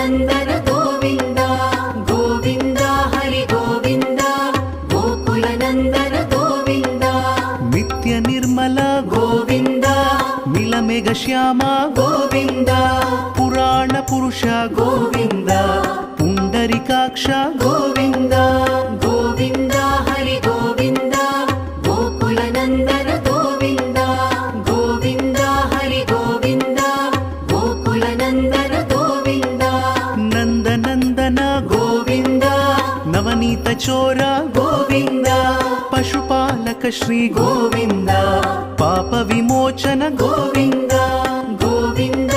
ಗೋಕುಲನಂದನ ಗೋವಿಂದ ಗೋವಿಂದ ಹರಿ ಗೋವಿಂದ ಗೋಕುಲನಂದನ ಗೋವಿಂದ ನಿತ್ಯ ನಿರ್ಮಲ ಗೋವಿಂದ ನೀಲಮೇಘ ಶ್ಯಾಮ ಗೋವಿಂದ ಪುರಾಣ ಪುರುಷ ಗೋವಿಂದ ಪುಂಡರಿಕಾಕ್ಷ ಗೋವಿಂದ ಗೋವಿಂದ ಹರಿ ಗೋವಿಂದ ಗೋಕುಲನಂದನ ಗೋವಿಂದ ಗೋವಿಂದ ಹರಿ ಗೋವಿಂದ ಗೋಕುಲನಂದನ ಗೋವಿಂದ ನಂದನಂದನ ಗೋವಿಂದ ನವನೀತ ಚೋರ ಗೋವಿಂದ ಪಶುಪಾಲಕ ಶ್ರೀ ಗೋವಿಂದ ಪಾಪ ವಿಮೋಚನ ಗೋವಿಂದ ಗೋವಿಂದ